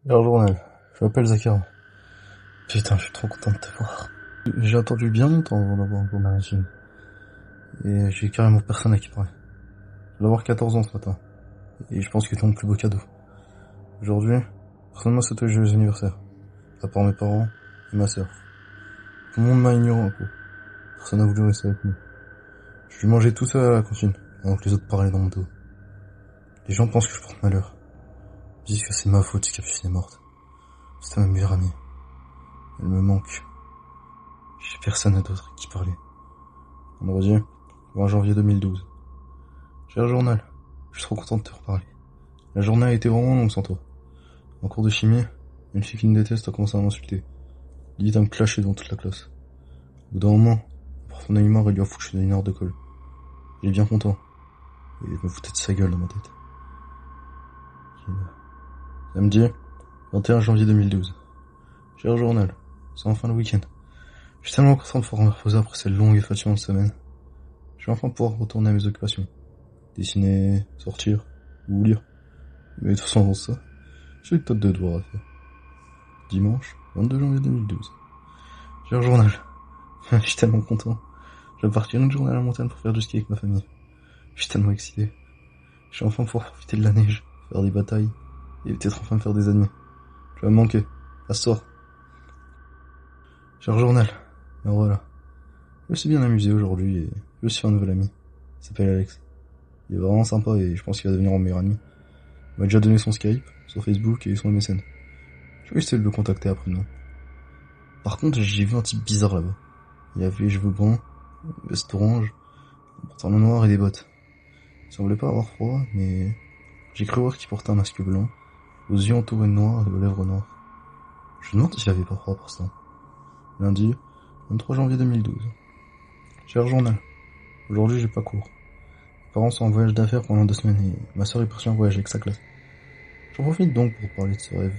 Leur journal. Je m'appelle Zakar. Putain, je suis trop content de te voir. J'ai attendu bien longtemps avant d'avoir un journal intime. Et j'ai carrément personne à qui parler. Je vais avoir 14 ans ce matin. Et je pense que c'est mon plus beau cadeau. Aujourd'hui, personne m'a souhaité joyeux anniversaire. À part mes parents et ma sœur. Tout le monde m'a ignoré un peu. Personne n'a voulu rester avec nous. Je lui mangeais tout seul à la cantine, pendant que les autres parlaient dans mon dos. Les gens pensent que je porte malheur. Ils disent que c'est ma faute si Capucine est morte. C'était ma meilleure amie. Elle me manque. J'ai personne d'autre à qui parler. Vendredi, 20 janvier 2012. Cher journal, je suis trop content de te reparler. La journée a été vraiment longue sans toi. En cours de chimie, une fille qui me déteste a commencé à m'insulter. Limite à me clasher devant toute la classe. Au bout d'un moment, pour son humeur, il lui a foutu une heure de colle. Il est bien content. Et je me foutais de sa gueule dans ma tête. Samedi, 21 janvier 2012. Cher journal, c'est enfin le week-end. Je suis tellement content de pouvoir me reposer après cette longue et fatigante semaine. Je vais enfin pouvoir retourner à mes occupations. Dessiner, sortir, ou lire. Mais de toute façon, avant ça, j'ai une tonne de devoirs à faire. Dimanche, 22 janvier 2012. Cher journal, je suis tellement content. Je vais partir une journée à la montagne pour faire du ski avec ma famille. Je suis tellement excité. Je vais enfin pouvoir profiter de la neige, faire des batailles, et peut-être enfin faire des amis. Tu vas me manquer. À ce soir. Cher journal, ben voilà. Je me suis bien amusé aujourd'hui et je me suis fait un nouvel ami. Il s'appelle Alex. Il est vraiment sympa et je pense qu'il va devenir mon meilleur ami. Il m'a déjà donné son Skype, son Facebook et son MSN. Je vais essayer de le contacter après, non. Par contre, j'ai vu un type bizarre là-bas. Il avait les cheveux bruns, une veste orange, un pantalon noir et des bottes. Il semblait pas avoir froid, mais j'ai cru voir qu'il portait un masque blanc, aux yeux entourés de noir et aux lèvres noires. Je me demande s'il avait pas froid pour ça. Lundi, 23 janvier 2012. Cher journal, aujourd'hui j'ai pas cours. Mes parents sont en voyage d'affaires pendant 2 semaines et ma sœur est partie en voyage avec sa classe. J'en profite donc pour parler de ce rêve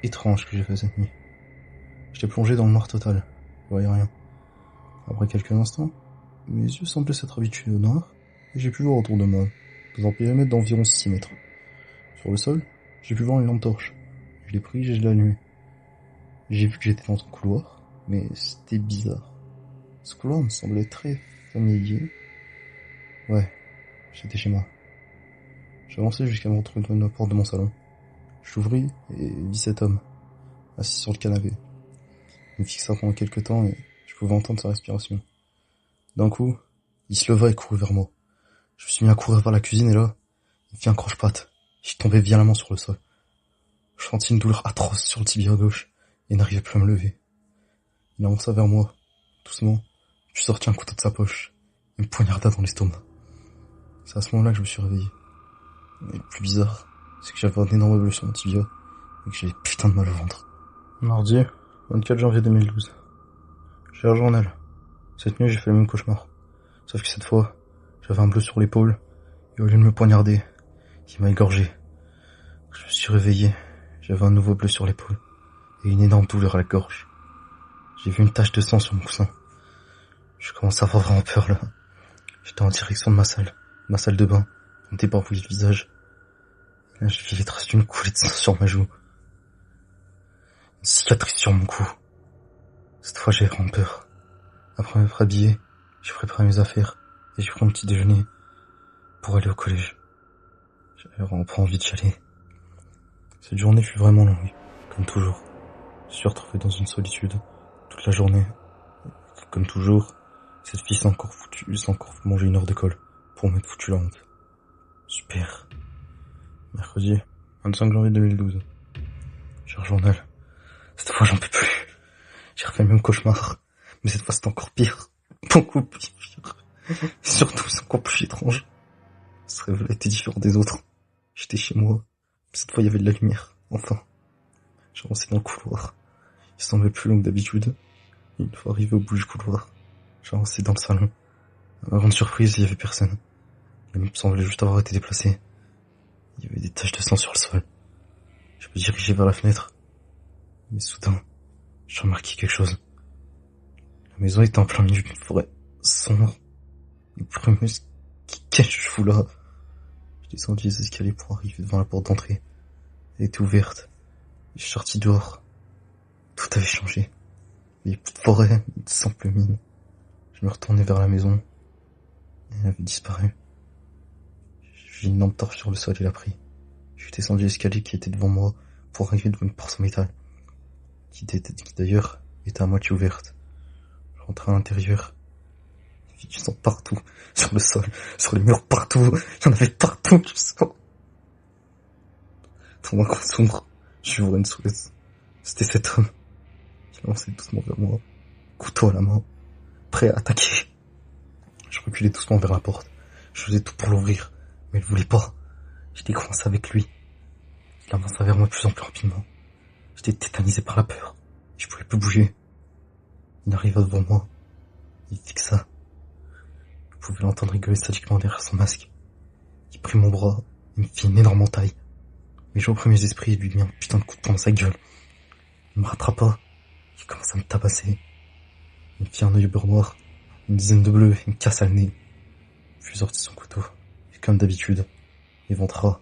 étrange que j'ai fait cette nuit. J'étais plongé dans le noir total, je voyais rien. Après quelques instants, mes yeux semblaient s'être habitués au noir et j'ai pu voir autour de moi, dans un périmètre d'environ 6 mètres. Sur le sol, j'ai pu voir une lampe torche. Je l'ai prise et je l'ai allumée. J'ai vu que j'étais dans un couloir, mais c'était bizarre. Ce couloir me semblait très familier. Ouais, j'étais chez moi. J'ai avancé jusqu'à me retrouver devant la porte de mon salon. J'ouvris et vis cet homme, assis sur le canapé. Il me fixa pendant quelques temps et je pouvais entendre sa respiration. D'un coup, il se leva et courut vers moi. Je me suis mis à courir vers la cuisine et là, il fit un croche-patte. Je suis tombé violemment sur le sol. Je sentis une douleur atroce sur le tibia gauche et n'arrivais plus à me lever. Il avança vers moi, doucement. Je sortis un couteau de sa poche et me poignarda dans l'estomac. C'est à ce moment-là que je me suis réveillé. Et le plus bizarre, c'est que j'avais un énorme bleu sur mon tibia et que j'avais putain de mal au ventre. Mardi, 24 janvier 2012. Cher journal, cette nuit j'ai fait le même cauchemar. Sauf que cette fois, j'avais un bleu sur l'épaule et au lieu de me poignarder, il m'a égorgé. Je me suis réveillé, j'avais un nouveau bleu sur l'épaule et une énorme douleur à la gorge. J'ai vu une tache de sang sur mon coussin. Je commençais à avoir vraiment peur là. J'étais en direction de ma salle de bain, me débarbouiller le visage. Et là, j'ai vu les traces d'une coulée de sang sur ma joue. Une cicatrice sur mon cou. Cette fois, j'ai vraiment peur. Après m'être habillé, j'ai préparé mes affaires et j'ai pris mon petit déjeuner pour aller au collège. J'avais vraiment pas envie d'y aller. Cette journée fut vraiment longue, comme toujours. Je me suis retrouvé dans une solitude toute la journée. Comme toujours, cette fille s'est encore mangé une heure de colle pour m'être foutu la honte. Super. Mercredi, 25 janvier 2012. Cher journal. Cette fois, j'en peux plus. J'ai refait le même cauchemar. Mais cette fois, c'était encore pire. Beaucoup plus pire. Et surtout, c'est encore plus étrange. Ce rêve-là était différent des autres. J'étais chez moi. Cette fois, il y avait de la lumière. Enfin. J'ai avancé dans le couloir. Il semblait plus long que d'habitude. Et une fois arrivé au bout du couloir, j'ai avancé dans le salon. À ma grande surprise, il y avait personne. La lampe semblait juste avoir été déplacée. Il y avait des taches de sang sur le sol. Je me dirigeais vers la fenêtre. Mais soudain, j'ai remarqué quelque chose. La maison était en plein milieu d'une forêt sombre et brumeuse. Qu'est-ce que je fous là? Je descendis les escaliers pour arriver devant la porte d'entrée. Elle était ouverte. Je suis sorti dehors. Tout avait changé. Il n'y avait plus de forêt, de simple mine. Je me retournais vers la maison. Et elle avait disparu. J'ai une lampe torche sur le sol et l'a pris. Je suis descendu l'escalier qui était devant moi pour arriver devant une porte en métal. Qui d'ailleurs était à moitié ouverte. Je rentrais à l'intérieur. Il y avait du sang partout. Sur le sol, sur les murs, partout. Il y en avait partout du sang. Dans un coin sombre, j'ouvrais une souhaite. C'était cet homme. Il avançait doucement vers moi. Couteau à la main. Prêt à attaquer. Je reculais doucement vers la porte. Je faisais tout pour l'ouvrir. Mais il voulait pas. J'étais coincé avec lui. Il avança vers moi de plus en plus rapidement. J'étais tétanisé par la peur. Je pouvais plus bouger. Il arriva devant moi. Il fixa. Je pouvais l'entendre rigoler sadiquement derrière son masque. Il prit mon bras. Il me fit une énorme entaille. Mais j'ai repris mes esprits et lui mis un putain de coup de poing dans sa gueule. Il me rattrapa. Il commença à me tabasser. Il me fit un œil au beurre noir. Une dizaine de bleus. Il me cassa le nez. Je suis sorti son couteau. Et comme d'habitude, il ventra.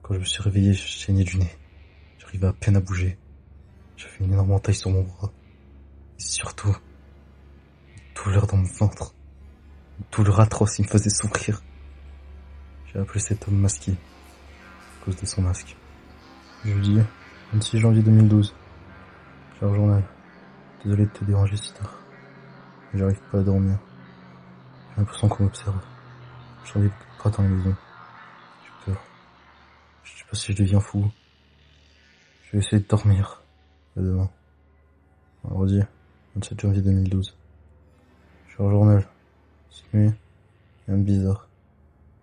Quand je me suis réveillé, je saignais du nez. J'arrivais à peine à bouger. J'avais une énorme entaille sur mon bras. Et surtout, une douleur dans mon ventre. Une douleur atroce, il me faisait souffrir. J'ai appelé cet homme masqué. À cause de son masque. Jeudi, 26 janvier 2012. Cher journal. Désolé de te déranger si tard. Mais j'arrive pas à dormir. J'ai l'impression qu'on m'observe. Je reviens pas dans la maison. J'ai peur. Je sais pas si je deviens fou. Je vais essayer de dormir. À demain. Vendredi, 27 janvier 2012. Cher journal. Cette nuit, rien de bizarre.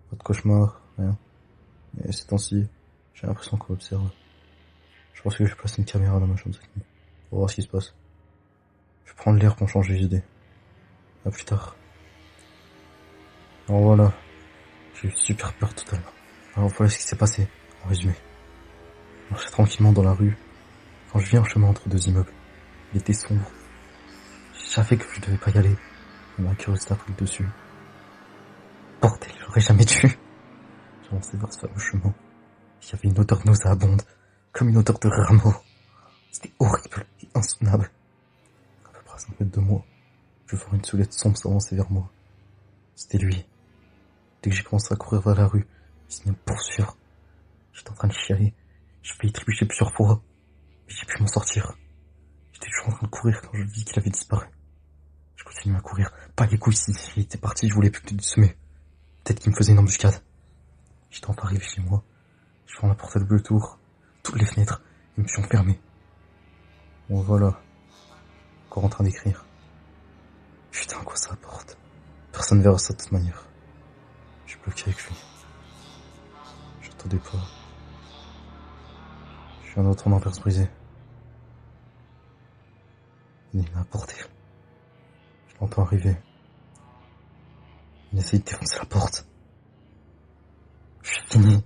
Pas de cauchemar, rien. Mais ces temps-ci, j'ai l'impression qu'on m'observe. Je pense que je vais placer une caméra dans ma chambre cette nuit. Pour voir ce qui se passe. Je vais prendre l'air pour me changer les idées. À plus tard. Alors voilà. J'ai eu super peur tout à l'heure. Alors voilà ce qui s'est passé, en résumé. Je marchais tranquillement dans la rue. Quand je vis un chemin entre deux immeubles, il était sombre. Je savais que je devais pas y aller. Mais ma curiosité a pris le dessus. Bordel, j'aurais jamais dû. J'avançais vers ce fameux chemin. Il y avait une odeur nauséabonde, comme une odeur de rameau. C'était horrible et insoutenable. À peu près à 5 mètres de moi, je vois une silhouette sombre s'avancer vers moi. C'était lui. Dès que j'ai commencé à courir vers la rue, il s'est mis à me poursuivre. J'étais en train de chialer. Je failli trébucher plusieurs fois. Mais j'ai pu m'en sortir. J'étais toujours en train de courir quand je vis qu'il avait disparu. Je continuais à courir. Pas les couilles, s'il était parti, je voulais plus le semer. Peut-être qu'il me faisait une embuscade. J'étais enfin arrivé chez moi. Je ferme la porte à double tour. Toutes les fenêtres. Ils me sont fermées. Bon voilà. Encore en train d'écrire. Putain, quoi ça apporte. Personne verra ça de toute manière. Je suis bloqué avec lui. J'attendais pas. Je viens d'entendre un verre se briser. Il m'a apporté. Je l'entends arriver. Il essaye de défoncer la porte. Je suis fini.